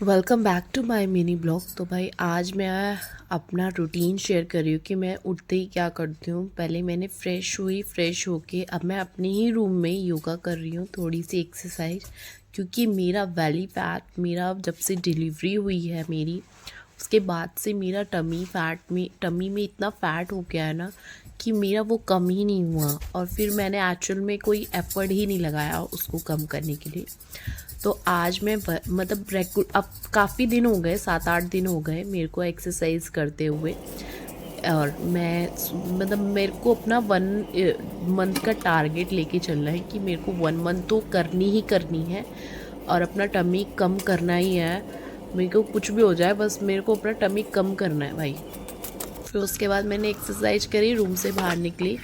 Welcome back to my mini blog. तो भाई आज मैं अपना रूटीन शेयर कर रही हूँ कि मैं उठते ही क्या करती हूँ। पहले मैंने फ्रेश होके अब मैं अपने ही रूम में योगा कर रही हूँ, थोड़ी सी एक्सरसाइज। क्योंकि मेरा बेली फैट मेरा जब से डिलीवरी हुई है मेरी, उसके बाद से मेरा टमी में इतना फ़ैट हो गया है ना कि मेरा वो कम ही नहीं हुआ। और फिर मैंने एक्चुअल में कोई एफ़र्ट ही नहीं लगाया उसको कम करने के लिए। तो आज मैं मतलब अब काफ़ी दिन हो गए, 7-8 दिन हो गए मेरे को एक्सरसाइज करते हुए। और मैं मतलब मेरे को अपना 1 मंथ का टारगेट लेके चलना है कि मेरे को 1 मंथ तो करनी ही करनी है और अपना टमी कम करना ही है। मेरे को कुछ भी हो जाए, बस मेरे को अपना टमी कम करना है भाई। फिर उसके बाद मैंने एक्सरसाइज करी, रूम से बाहर निकली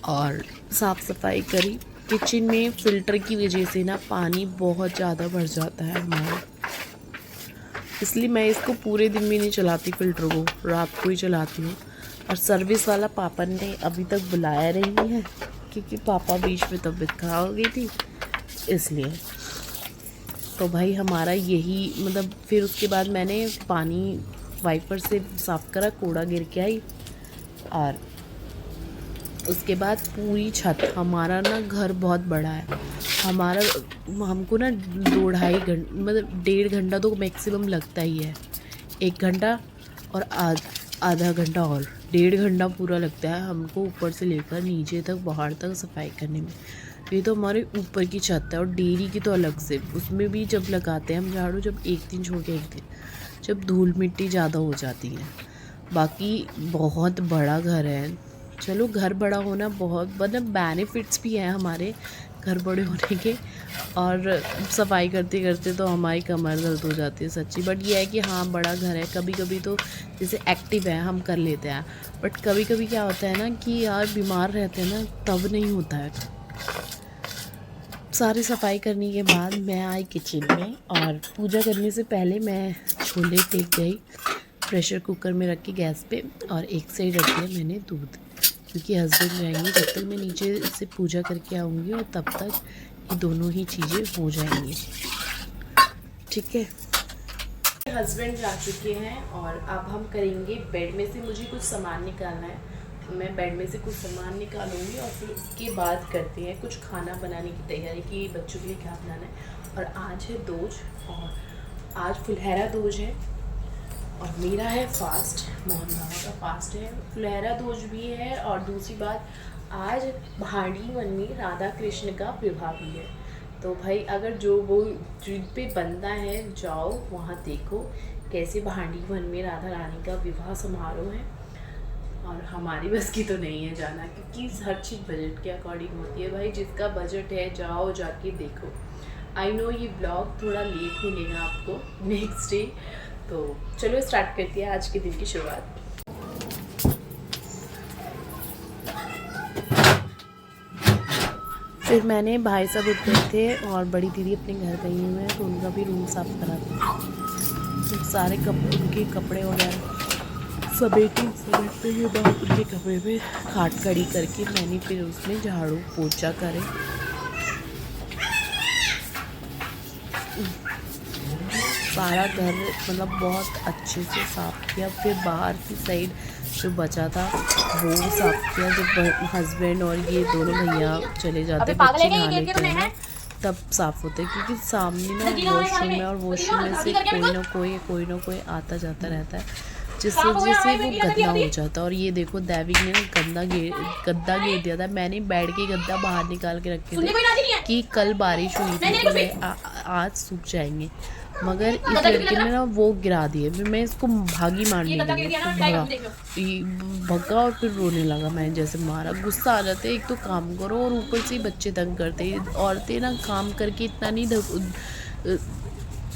और साफ़ सफाई करी। किचन में फ़िल्टर की वजह से ना पानी बहुत ज़्यादा भर जाता है हमारा, इसलिए मैं इसको पूरे दिन भी नहीं चलाती, फ़िल्टर को रात को ही चलाती हूँ। और सर्विस वाला पापा ने अभी तक बुलाया नहीं है क्योंकि पापा बीच में तबीयत खराब हो गई थी इसलिए। तो भाई हमारा यही मतलब फिर उसके बाद मैंने पानी वाइपर से साफ़ करा, कूड़ा गिर के आई। और उसके बाद पूरी छत, हमारा ना घर बहुत बड़ा है हमारा, हमको ना 2-2.5 घंटा मतलब 1.5 घंटा तो मैक्सिमम लगता ही है। 1 घंटा और आधा घंटा और 1.5 घंटा पूरा लगता है हमको ऊपर से लेकर नीचे तक बाहर तक सफाई करने में। ये तो हमारे ऊपर की छत है और डेयरी की तो अलग से, उसमें भी जब लगाते हैं हम झाड़ू, जब एक दिन छोड़ के एक दिन, जब धूल मिट्टी ज़्यादा हो जाती है। बाकी बहुत बड़ा घर है। चलो घर बड़ा होना बहुत मतलब बेनिफिट्स भी हैं हमारे घर बड़े होने के। और सफाई करते करते तो हमारी कमर दर्द हो जाती है सच्ची। बट ये है कि हाँ बड़ा घर है, कभी कभी तो जैसे एक्टिव है हम कर लेते हैं। बट कभी कभी क्या होता है ना कि यार बीमार रहते हैं ना, तब नहीं होता है। सारी सफाई करने के बाद मैं आई किचन में और पूजा करने से पहले मैं छोले फेंक गई प्रेशर कुकर में रख के गैस पे, और एक साइड रख दिया मैंने दूध, क्योंकि हस्बैंड जाएंगे जब तक मैं नीचे से पूजा करके आऊँगी और तब तक ये दोनों ही चीज़ें हो जाएंगी। ठीक है, हस्बैंड जा चुके हैं और अब हम करेंगे बेड में से मुझे कुछ सामान निकालना है। मैं बेड में से कुछ सामान निकालूंगी और फिर उसके बाद करते हैं कुछ खाना बनाने की तैयारी कि बच्चों के लिए क्या बनाना है। और आज है दोज, और आज फुलहरा दोज है और मेरा है फास्ट, मोहन बाबा का फास्ट है, फुलहरा दोज भी है। और दूसरी बात, आज भांडी वन में राधा कृष्ण का विवाह भी है। तो भाई अगर जो वो जिन पे बनता है जाओ वहाँ देखो कैसे भांडी वन में राधा रानी का विवाह समारोह है। और हमारी बस की तो नहीं है जाना, क्योंकि हर चीज़ बजट के अकॉर्डिंग होती है भाई। जिसका बजट है जाओ जाके देखो। आई नो ये ब्लॉग थोड़ा लेट मिलेगा आपको नेक्स्ट डे। तो चलो स्टार्ट करती है आज के दिन की शुरुआत। फिर मैंने भाई साहब उठ गए थे और बड़ी दीदी अपने घर गई हुए हैं तो उनका भी रूम साफ़ करा था। तो सारे उनके कपड़े वगैरह समेटते के बाद उनके कपड़े पे खाट खड़ी करके मैंने फिर उसमें झाड़ू पोछा करे। सारा घर मतलब बहुत अच्छे से साफ़ किया। फिर बाहर की साइड जो बचा था वो साफ़ किया। जब हस्बैंड और ये दोनों भैया चले जाते बच्चे नहा लेते हैं ना, तब साफ़ होते हैं, क्योंकि सामने ना वॉशरूम है और वॉशरूम में से कोई ना कोई आता जाता रहता है, जिससे वो गंदा हो जाता है। और ये देखो दैविक ने गद्दा घेर दिया था। मैंने बेड के गद्दा बाहर निकाल के रखे थे कि कल बारिश हुई थी तो आज सूख जाएंगे, मगर इस लड़के ने ना वो गिरा दिए। फिर मैं इसको भागी मारने लगी तो भगा और फिर रोने लगा। मैं जैसे मारा, गुस्सा आ जाते एक तो काम करो और ऊपर से बच्चे तंग करते। औरतें ना काम करके इतना नहीं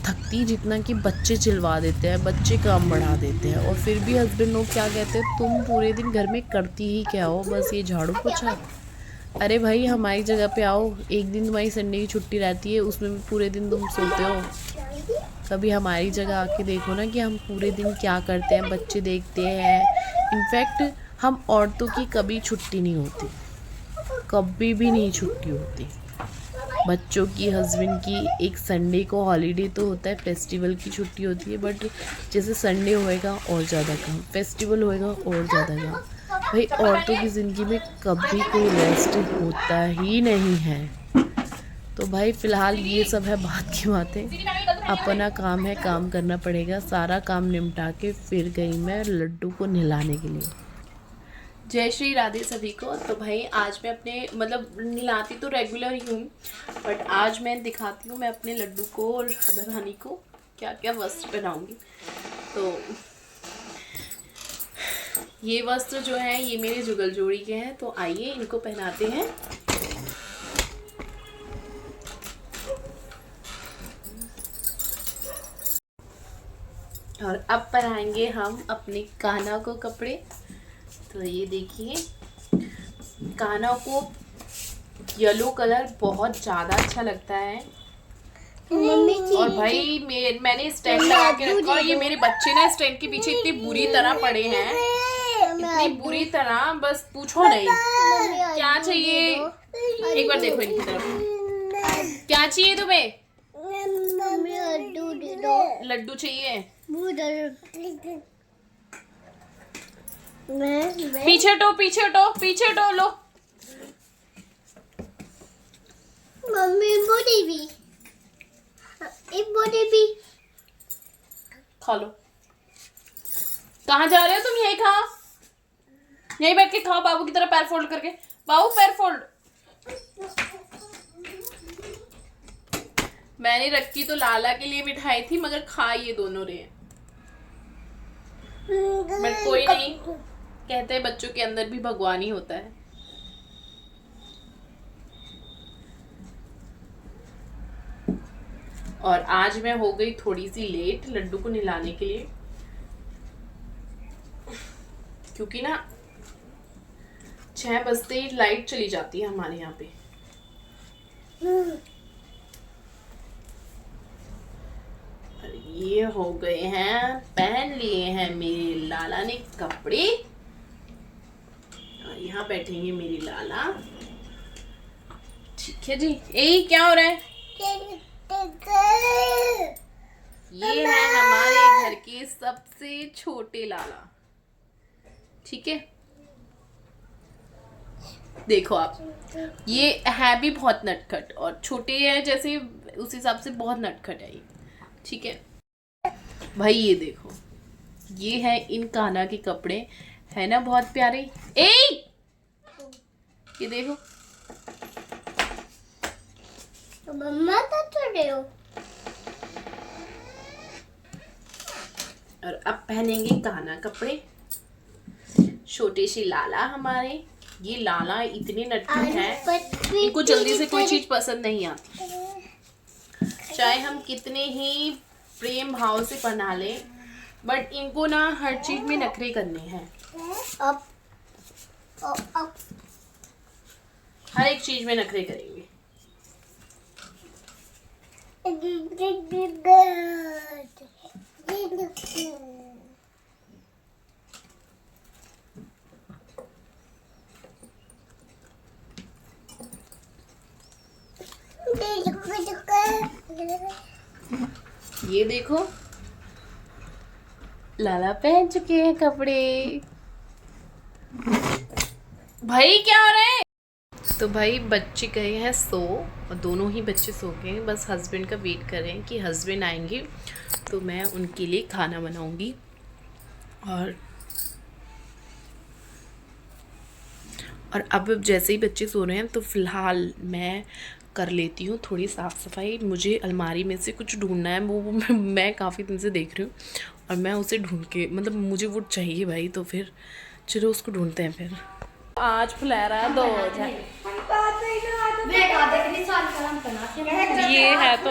थकती जितना कि बच्चे चिल्वा देते हैं, बच्चे काम बढ़ा देते हैं। और फिर भी हस्बैंड लोग क्या कहते हैं, तुम पूरे दिन घर में करती ही क्या हो, बस ये झाड़ू पोछा। अरे भाई हमारी जगह पे आओ, एक दिन तुम्हारी संडे की छुट्टी रहती है, उसमें भी पूरे दिन तुम सोते हो। कभी हमारी जगह आके देखो ना कि हम पूरे दिन क्या करते हैं, बच्चे देखते हैं। इनफैक्ट हम औरतों की कभी छुट्टी नहीं होती, कभी भी नहीं छुट्टी होती। बच्चों की, हस्बैंड की एक संडे को हॉलीडे तो होता है, फेस्टिवल की छुट्टी होती है, बट जैसे संडे होएगा और ज़्यादा काम, फेस्टिवल होएगा और ज़्यादा काम। भाई औरतों की ज़िंदगी में कभी कोई रेस्ट होता ही नहीं है। तो भाई फ़िलहाल ये सब है बात की बातें। अपना काम है, काम करना पड़ेगा। सारा काम निपटा के फिर गई मैं लड्डू को नहलाने के लिए। जय श्री राधे सभी को। तो भाई आज मैं अपने मतलब नहलाती तो रेगुलर ही हूँ, बट आज मैं दिखाती हूँ मैं अपने लड्डू को और रानी को क्या क्या वस्त्र पहनाऊँगी। तो ये वस्त्र जो हैं ये मेरे जुगल जोड़ी के हैं, तो आइए इनको पहनाते हैं। और अब पहनाएंगे हम अपने कान्हा को कपड़े। तो ये देखिए, कान्हा को येलो कलर बहुत ज़्यादा अच्छा लगता है। और भाई मैंने स्टैंड लगा के रखा, और ये मेरे बच्चे ना स्टैंड के पीछे इतनी बुरी तरह पड़े हैं, इतनी बुरी तरह, बस पूछो नहीं। क्या चाहिए, एक बार देखो इनकी तरफ। क्या चाहिए तुम्हें? लड्डू चाहिए? पीछे हटो, पीछे हटो, पीछे हटो। लो मम्मी बोली भी, एक बोली भी खा लो। कहाँ जा रहे हो तुम? यहीं खाओ, यहीं बैठ के खाओ, बाबू की तरह पैर फोल्ड करके। बाबू पैर फोल्ड। मैंने रखी तो लाला के लिए मिठाई थी, मगर खा ये दोनों रहे। बट कोई नहीं, कहते हैं बच्चों के अंदर भी भगवान ही होता है। और आज मैं हो गई थोड़ी सी लेट लड्डू को नहलाने के लिए, क्योंकि ना 6 बजते ही लाइट चली जाती है हमारे यहाँ पे। और ये हो गए हैं, पहन लिए हैं मेरे लाला ने कपड़े, और यहाँ बैठेंगे मेरी लाला। ठीक है जी। क्या हो रहा है? ये है हमारे घर के सबसे छोटे लाला। ठीक है, देखो आप, ये है भी बहुत नटखट, और छोटे हैं जैसे उस हिसाब से बहुत नटखट है ये। ठीक है भाई, ये देखो, ये है इन कान्हा के कपड़े, है ना बहुत प्यारे। ये देखो, मम्मा तो छोड़े हो। और अब पहनेंगे कान्हा कपड़े, छोटे से लाला हमारे। ये लाला इतने नटखट हैं, इनको जल्दी से कोई चीज पसंद नहीं आती, चाहे हम कितने ही प्रेम भाव से पहना लें, बट इनको ना हर चीज में नखरे करने हैं। अब हर एक चीज में नखरे करेंगे। ये देखो, लाला पहन चुके हैं कपड़े। भाई क्या हो रहा है? तो भाई बच्चे गए हैं सो, और दोनों ही बच्चे सो गए हैं, बस हस्बैंड का वेट कर रहे हैं कि हस्बैंड आएंगे तो मैं उनके लिए खाना बनाऊंगी। और अब जैसे ही बच्चे सो रहे हैं तो फ़िलहाल मैं कर लेती हूँ थोड़ी साफ़ सफाई। मुझे अलमारी में से कुछ ढूंढना है, वो मैं काफ़ी दिन से देख रही हूँ, और मैं उसे ढूंढ के, मतलब मुझे वो चाहिए भाई, तो फिर चलो उसको ढूंढते हैं। फिर आज फुलैरा 2000 ये है तो